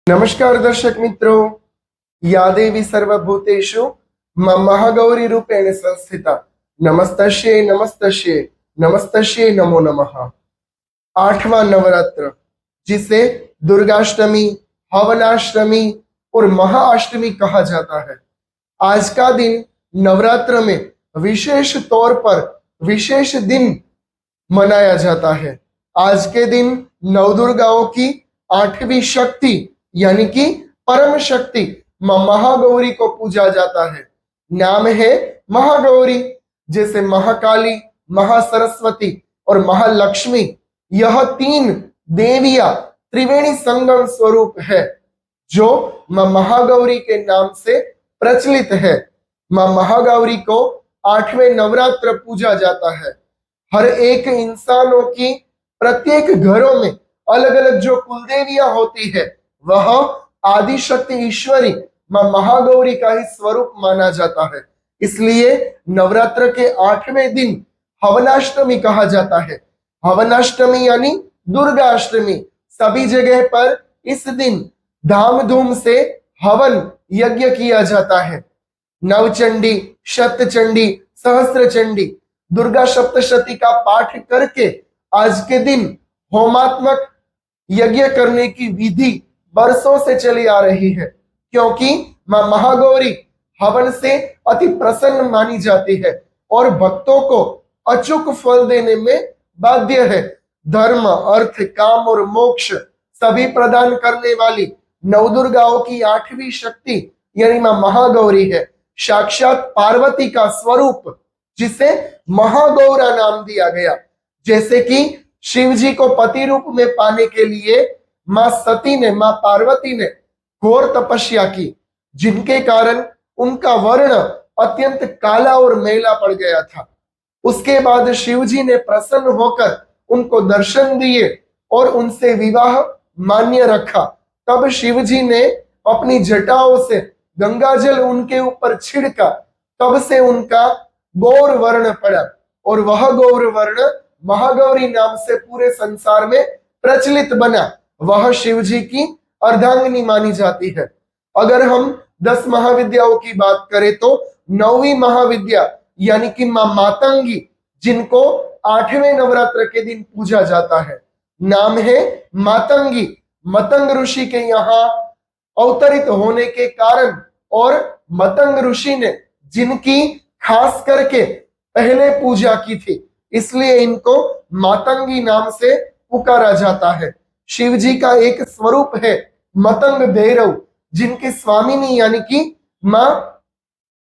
नमस्कार दर्शक मित्रों, या देवी सर्वभूतेषु महागौरी रूपेण संस्थिता नमस्तस्यै नमस्तस्यै नमस्तस्यै नमो नमः। आठवां नवरात्र, जिसे दुर्गाष्टमी, हवनाष्टमी और महाअष्टमी कहा जाता है, आज का दिन नवरात्र में विशेष तौर पर विशेष दिन मनाया जाता है। आज के दिन नवदुर्गाओं की आठवीं शक्ति यानी कि परम शक्ति मां महागौरी को पूजा जाता है। नाम है महागौरी। जैसे महाकाली, महासरस्वती और महालक्ष्मी, यह तीन देवियां त्रिवेणी संगम स्वरूप है जो मां महागौरी के नाम से प्रचलित है। मां महागौरी को आठवें नवरात्र पूजा जाता है। हर एक इंसानों की प्रत्येक घरों में अलग अलग जो कुलदेवियां होती है, वह आदि शक्ति ईश्वरी मां महागौरी का ही स्वरूप माना जाता है। इसलिए नवरात्र के आठवें दिन हवनाष्टमी कहा जाता है। हवनाष्टमी यानी दुर्गाष्टमी। सभी जगह पर इस दिन धामधूम से हवन यज्ञ किया जाता है। नवचंडी, शतचंडी, सहस्त्रचंडी, दुर्गा सप्तशती का पाठ करके आज के दिन होमात्मक यज्ञ करने की विधि बरसों से चली आ रही है, क्योंकि मां महागौरी हवन से अति प्रसन्न मानी जाती है और भक्तों को अचूक फल देने में बाध्य है। धर्म, अर्थ, काम और मोक्ष सभी प्रदान करने वाली नवदुर्गाओं की आठवीं शक्ति यानी मां महागौरी है। साक्षात पार्वती का स्वरूप, जिसे महागौरा नाम दिया गया। जैसे कि शिव जी को पति रूप में पाने के लिए मां सती ने, मां पार्वती ने घोर तपस्या की, जिनके कारण उनका वर्ण अत्यंत काला और मैला पड़ गया था। उसके बाद शिव जी ने प्रसन्न होकर उनको दर्शन दिए और उनसे विवाह मान्य रखा। तब शिव जी ने अपनी जटाओं से गंगा जल उनके ऊपर छिड़का। तब से उनका गौर वर्ण पड़ा और वह गौर वर्ण महागौरी नाम से पूरे संसार में प्रचलित बना। वह शिव जी की अर्धांगिनी मानी जाती है। अगर हम 10 महाविद्याओं की बात करें तो 9वीं महाविद्या यानी कि मां मातंगी, जिनको 8वें नवरात्र के दिन पूजा जाता है, नाम है मातंगी। मतंग ऋषि के यहाँ अवतरित होने के कारण और मतंग ऋषि ने जिनकी खास करके पहले पूजा की थी, इसलिए इनको मातंगी नाम से पुकारा जाता है। शिव जी का एक स्वरूप है मतंग भैरव, जिनकी स्वामिनी यानी कि मां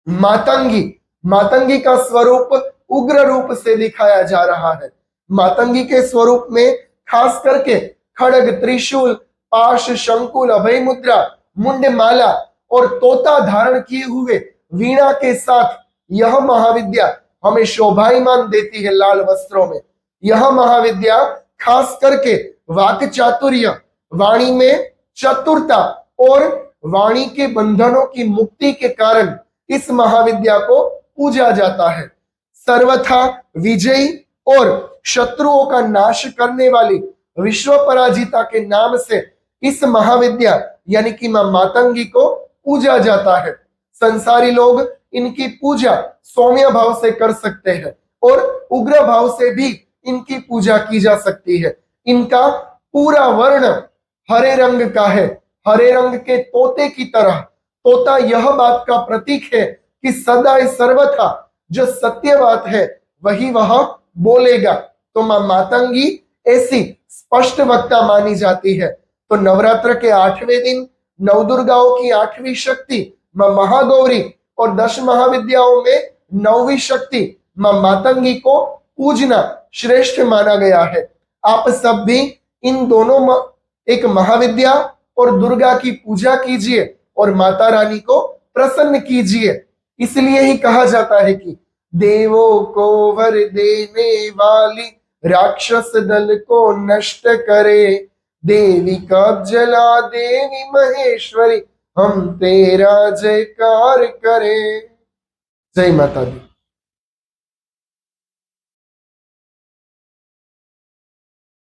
मातंगी। मातंगी का स्वरूप उग्र रूप से दिखाया जा रहा है। मातंगी के स्वरूप में खास करके खड़ग, त्रिशूल, पाश, शंकुल, अभय मुद्रा, मुंडमाला और तोता धारण किए हुए वीणा के साथ यह महाविद्या हमें शोभायमान देती है लाल वस्त्रों में। यह महाविद्या खास करके वाक चातुर्य, वाणी में चतुरता और वाणी के बंधनों की मुक्ति के कारण इस महाविद्या को पूजा जाता है। सर्वथा विजयी और शत्रुओं का नाश करने वाली विश्व पराजिता के नाम से इस महाविद्या यानी कि मां मातंगी को पूजा जाता है। संसारी लोग इनकी पूजा सौम्य भाव से कर सकते हैं और उग्र भाव से भी इनकी पूजा की जा सकती है। इनका पूरा वर्ण हरे रंग का है, हरे रंग के तोते की तरह। तोता यह बात का प्रतीक है कि सदा सर्वथा जो सत्य बात है वही वह बोलेगा। तो मां मातंगी ऐसी स्पष्ट वक्ता मानी जाती है। तो नवरात्र के 8वें दिन नवदुर्गाओं की 8वीं शक्ति मां महागौरी और 10 महाविद्याओं में 9वीं शक्ति मां मातंगी को पूजना श्रेष्ठ माना गया है। आप सब भी इन दोनों एक महाविद्या और दुर्गा की पूजा कीजिए और माता रानी को प्रसन्न कीजिए। इसलिए ही कहा जाता है कि देवों को वर देने वाली राक्षस दल को नष्ट करे, देवी कब जला देवी महेश्वरी, हम तेरा जयकार करें। जय माता दी।